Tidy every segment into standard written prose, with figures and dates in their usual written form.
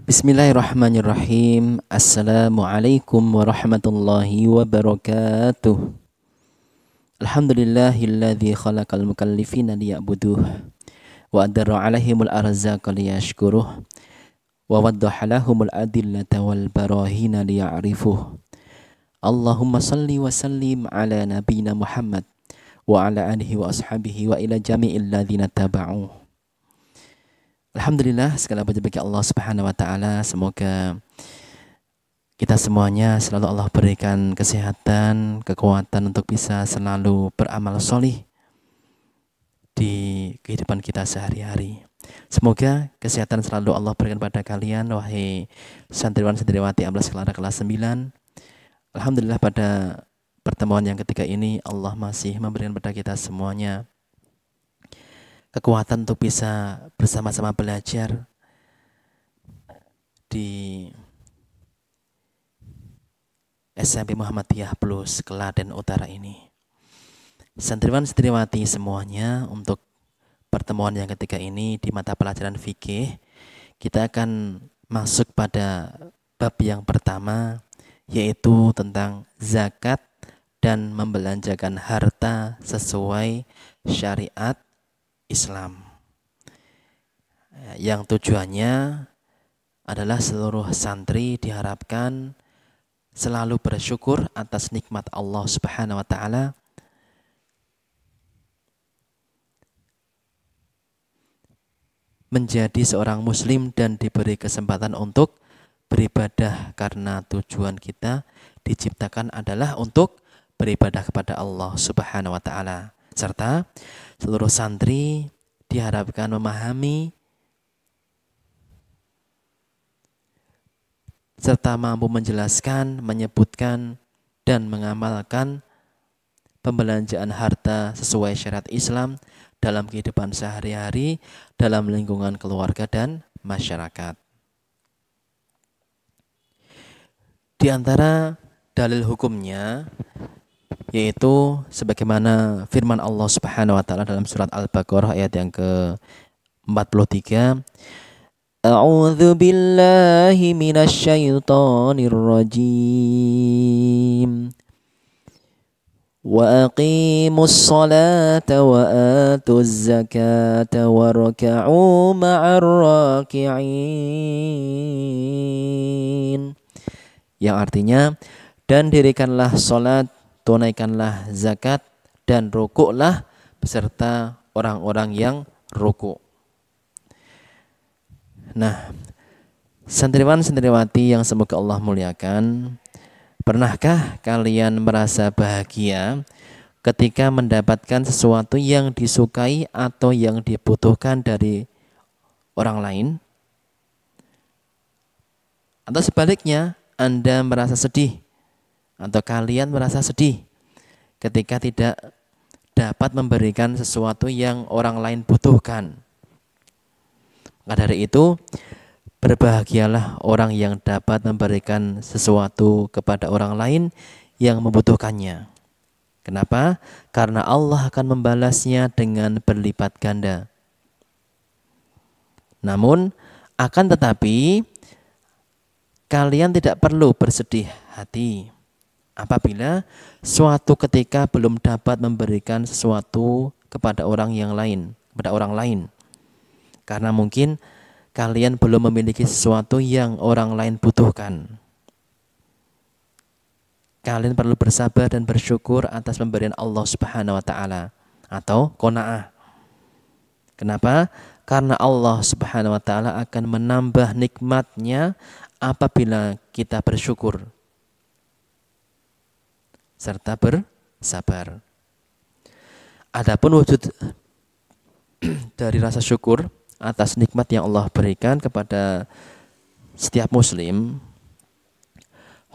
Bismillahirrahmanirrahim. Assalamualaikum warahmatullahi wabarakatuh. Alhamdulillahilladzi khalaqal mukallifina liya'buduh wa adarra 'alaihimul arzaqa liyashkuruh wa waddaha lahumul adillata wal barahina liya'rifuh. Allahumma salli wa sallim ala nabiyyina Muhammad wa ala alihi wa ashabihi wa ila jami'il ladzina taba'uh. Alhamdulillah, segala puji bagi Allah Subhanahu wa taala. Semoga kita semuanya selalu Allah berikan kesehatan, kekuatan untuk bisa selalu beramal solih di kehidupan kita sehari-hari. Semoga kesehatan selalu Allah berikan pada kalian, wahai santriwan santriwati 11 kelas 9. Alhamdulillah, pada pertemuan yang ketiga ini Allah masih memberikan pada kita semuanya kekuatan untuk bisa bersama-sama belajar di SMP Muhammadiyah Plus Klaten Utara ini. Santriwan santriwati semuanya, untuk pertemuan yang ketiga ini di mata pelajaran fikih, kita akan masuk pada bab yang pertama, yaitu tentang zakat dan membelanjakan harta sesuai syariat Islam, yang tujuannya adalah seluruh santri diharapkan selalu bersyukur atas nikmat Allah Subhanahu wa taala, menjadi seorang muslim dan diberi kesempatan untuk beribadah, karena tujuan kita diciptakan adalah untuk beribadah kepada Allah Subhanahu wa taala. Serta seluruh santri diharapkan memahami serta mampu menjelaskan, menyebutkan, dan mengamalkan pembelanjaan harta sesuai syariat Islam dalam kehidupan sehari-hari, dalam lingkungan keluarga dan masyarakat. Di antara dalil hukumnya yaitu sebagaimana firman Allah Subhanahu wa taala dalam surat Al-Baqarah ayat yang ke-43. A'udzu billahi minasyaitonir rajim. Wa aqimus salata wa atuz zakata warka'u ma'ar raki'in. Yang artinya, dan dirikanlah salat, tunaikanlah zakat, dan rukuklah beserta orang-orang yang rukuk. Nah, santriwan santriwati yang semoga Allah muliakan, pernahkah kalian merasa bahagia ketika mendapatkan sesuatu yang disukai atau yang dibutuhkan dari orang lain? Atau sebaliknya, Anda merasa sedih atau kalian merasa sedih ketika tidak dapat memberikan sesuatu yang orang lain butuhkan? Maka dari itu, berbahagialah orang yang dapat memberikan sesuatu kepada orang lain yang membutuhkannya. Kenapa? Karena Allah akan membalasnya dengan berlipat ganda. Namun, akan tetapi, kalian tidak perlu bersedih hati apabila suatu ketika belum dapat memberikan sesuatu kepada orang yang lain, kepada orang lain. Karena mungkin kalian belum memiliki sesuatu yang orang lain butuhkan. Kalian perlu bersabar dan bersyukur atas pemberian Allah Subhanahu wa taala, atau qanaah. Kenapa? Karena Allah Subhanahu wa taala akan menambah nikmatnya apabila kita bersyukur serta bersabar. Adapun wujud dari rasa syukur atas nikmat yang Allah berikan kepada setiap muslim,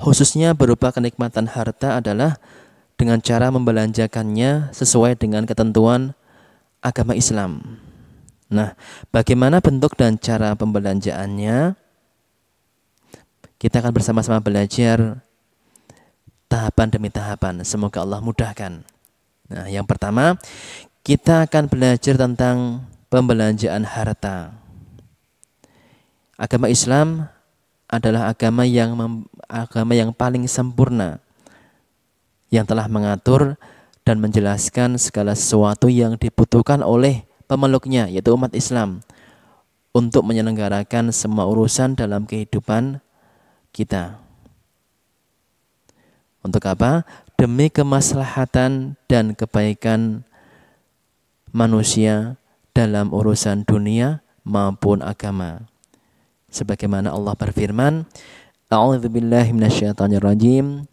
khususnya berupa kenikmatan harta, adalah dengan cara membelanjakannya sesuai dengan ketentuan agama Islam. Nah, bagaimana bentuk dan cara pembelanjaannya? Kita akan bersama-sama belajar tahapan demi tahapan. Semoga Allah mudahkan. Nah, yang pertama, kita akan belajar tentang pembelanjaan harta. Agama Islam adalah agama yang paling sempurna, yang telah mengatur dan menjelaskan segala sesuatu yang dibutuhkan oleh pemeluknya, yaitu umat Islam, untuk menyelenggarakan semua urusan dalam kehidupan kita. Untuk apa? Demi kemaslahatan dan kebaikan manusia dalam urusan dunia maupun agama. Sebagaimana Allah berfirman, A'udzubillahi minasyaitonirrajim.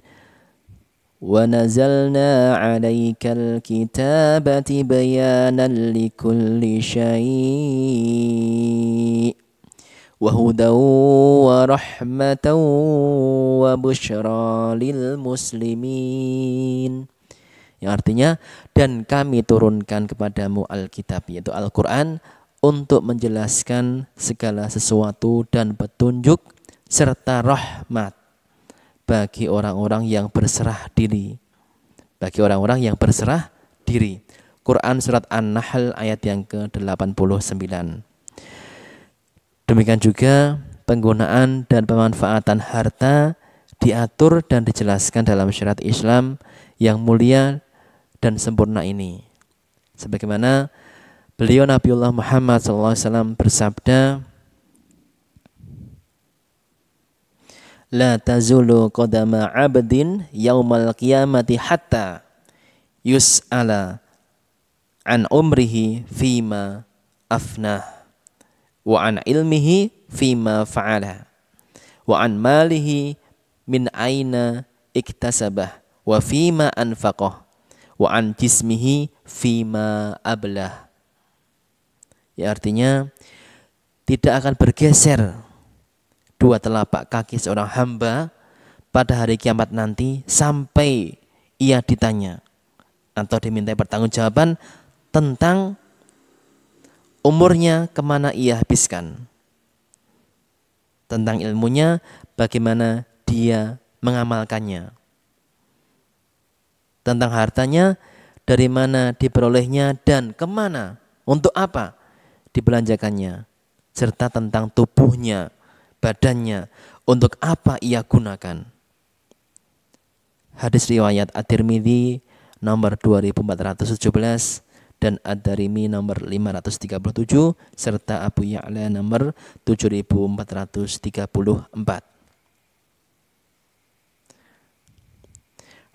Wa nazalna 'alaikal kitaba tibyanan likulli syai' wa hudaw wa rahmatan wa busyra lil muslimin. Yang artinya, dan kami turunkan kepadamu Alkitab, yaitu Al-Quran, untuk menjelaskan segala sesuatu dan petunjuk serta rahmat bagi orang-orang yang berserah diri. Bagi orang-orang yang berserah diri. Quran surat An-Nahl ayat yang ke-89. Demikian juga penggunaan dan pemanfaatan harta diatur dan dijelaskan dalam syariat Islam yang mulia dan sempurna ini. Sebagaimana beliau Nabiullah Muhammad SAW bersabda, La tazulu qadama 'abdin yaumal qiyamati hatta yus'ala an umrihi fima afnah wa an ilmihi fima fa'ala wa an malihi min aina iktasabah wa fima anfaqah wa an jismihi fima ablah. Ya, artinya tidak akan bergeser dua telapak kaki seorang hamba pada hari kiamat nanti sampai ia ditanya atau dimintai pertanggungjawaban tentang umurnya, kemana ia habiskan, tentang ilmunya, bagaimana dia mengamalkannya, tentang hartanya, dari mana diperolehnya dan kemana, untuk apa dibelanjakannya, serta tentang tubuhnya, badannya, untuk apa ia gunakan. Hadis riwayat At-Tirmidzi nomor 2417 dan Ad-Darimi nomor 537 serta Abu Ya'la nomor 7434.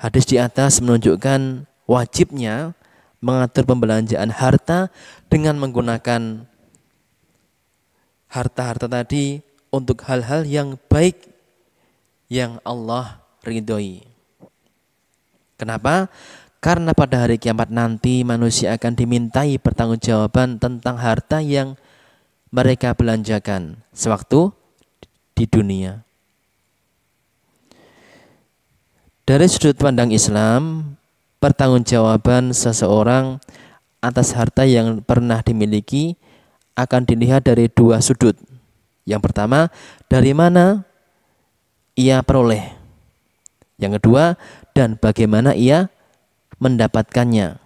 Hadis di atas menunjukkan wajibnya mengatur pembelanjaan harta dengan menggunakan harta-harta tadi untuk hal-hal yang baik yang Allah ridhoi. Kenapa? Karena pada hari kiamat nanti manusia akan dimintai pertanggungjawaban tentang harta yang mereka belanjakan sewaktu di dunia. Dari sudut pandang Islam, pertanggungjawaban seseorang atas harta yang pernah dimiliki akan dilihat dari dua sudut. Yang pertama, dari mana ia peroleh. Yang kedua, dan bagaimana ia mendapatkannya.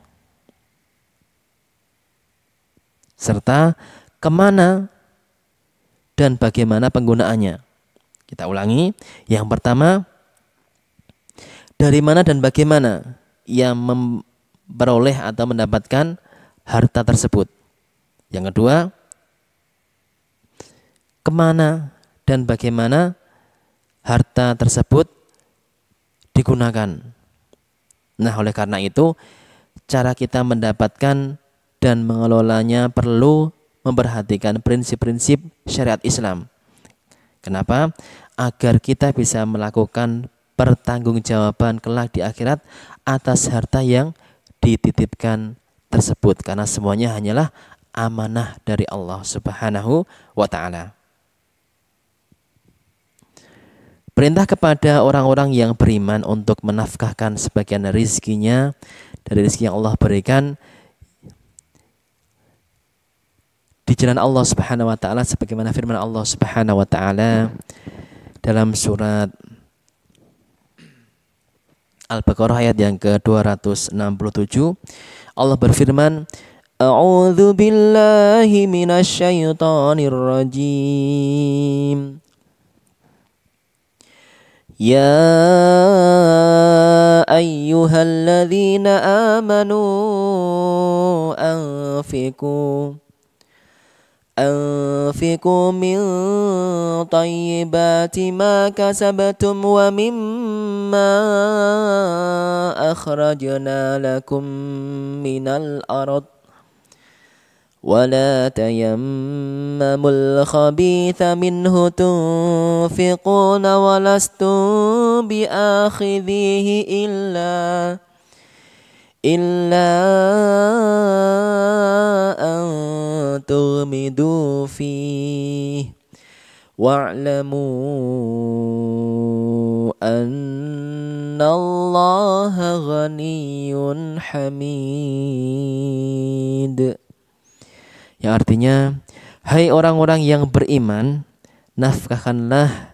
Serta kemana dan bagaimana penggunaannya. Kita ulangi. Yang pertama, dari mana dan bagaimana ia memperoleh atau mendapatkan harta tersebut. Yang kedua, kemana dan bagaimana harta tersebut digunakan. Nah, oleh karena itu, cara kita mendapatkan dan mengelolanya perlu memperhatikan prinsip-prinsip syariat Islam. Kenapa? Agar kita bisa melakukan pertanggungjawaban kelak di akhirat atas harta yang dititipkan tersebut. Karena semuanya hanyalah amanah dari Allah Subhanahu wa ta'ala. Perintah kepada orang-orang yang beriman untuk menafkahkan sebagian rizkinya dari rizki yang Allah berikan di jalan Allah Subhanahu wa ta'ala, sebagaimana firman Allah Subhanahu wa ta'ala dalam surat Al-Baqarah ayat yang ke-267. Allah berfirman, A'udzu billahi minasyaitonir rajim. يا أيها الذين آمنوا أنفقوا من طيبات ما كسبتم ومما أخرجنا لكم من الأرض ولا تيمموا الخبيث منه تنفقون ولستم بآخذيه إلا أن تغمضوا فيه واعلموا أن الله غني حميد. Yang artinya, hai orang-orang yang beriman, nafkahkanlah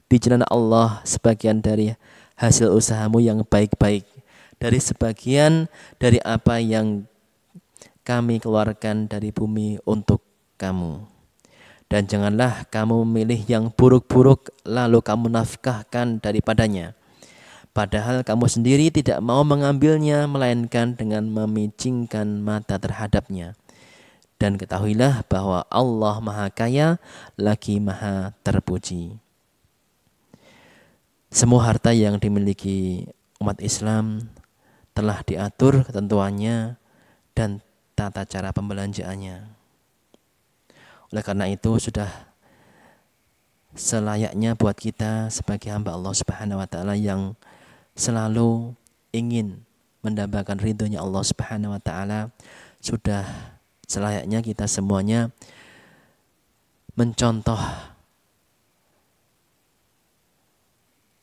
di jalan Allah sebagian dari hasil usahamu yang baik-baik, dari sebagian dari apa yang kami keluarkan dari bumi untuk kamu. Dan janganlah kamu memilih yang buruk-buruk lalu kamu nafkahkan daripadanya, padahal kamu sendiri tidak mau mengambilnya, melainkan dengan memicingkan mata terhadapnya. Dan ketahuilah bahwa Allah Maha Kaya lagi Maha Terpuji. Semua harta yang dimiliki umat Islam telah diatur ketentuannya dan tata cara pembelanjaannya. Oleh karena itu sudah selayaknya buat kita sebagai hamba Allah Subhanahu wa taala yang selalu ingin mendapatkan ridhonya Allah Subhanahu wa taala, sudah selayaknya kita semuanya mencontoh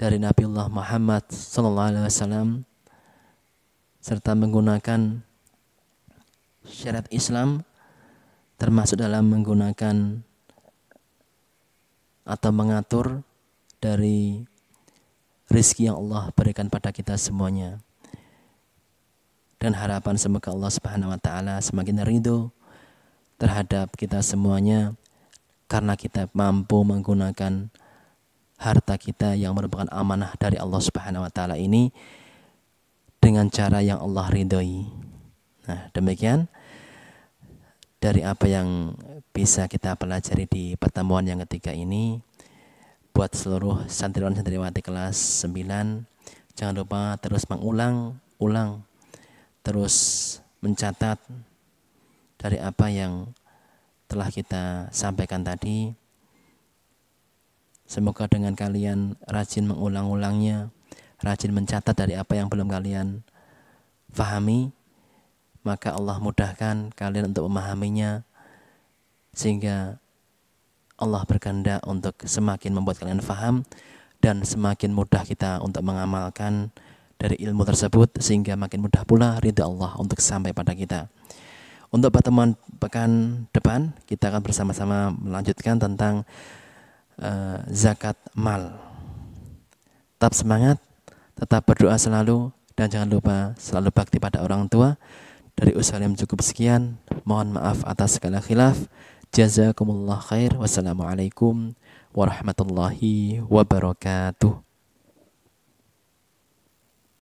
dari Nabiullah Muhammad SAW serta menggunakan syariat Islam, termasuk dalam menggunakan atau mengatur dari rizki yang Allah berikan pada kita semuanya. Dan harapan semoga Allah Subhanahu wa taala semakin ridho terhadap kita semuanya karena kita mampu menggunakan harta kita yang merupakan amanah dari Allah Subhanahu wa taala ini dengan cara yang Allah ridhoi. Nah, demikian dari apa yang bisa kita pelajari di pertemuan yang ketiga ini. Buat seluruh santriwan santriwati kelas 9, jangan lupa terus mengulang terus mencatat dari apa yang telah kita sampaikan tadi. Semoga dengan kalian rajin mengulang-ulangnya, rajin mencatat dari apa yang belum kalian fahami, maka Allah mudahkan kalian untuk memahaminya, sehingga Allah berkehendak untuk semakin membuat kalian faham dan semakin mudah kita untuk mengamalkan dari ilmu tersebut, sehingga makin mudah pula ridha Allah untuk sampai pada kita. Untuk pertemuan pekan depan kita akan bersama-sama melanjutkan tentang zakat mal. Tetap semangat, tetap berdoa selalu, dan jangan lupa selalu bakti pada orang tua. Dari usaha yang cukup sekian, mohon maaf atas segala khilaf. Jazakumullah khair. Wassalamualaikum warahmatullahi wabarakatuh.